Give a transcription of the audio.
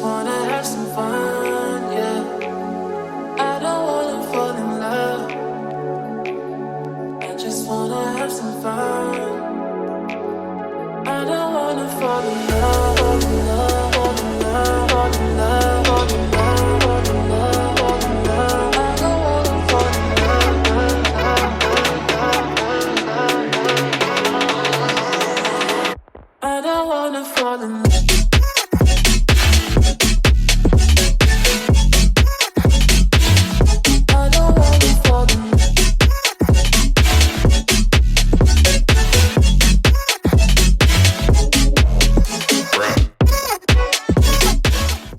wanna have some fun, yeah. I don't wanna fall in love. I just wanna have some fun. I don't wanna fall in love.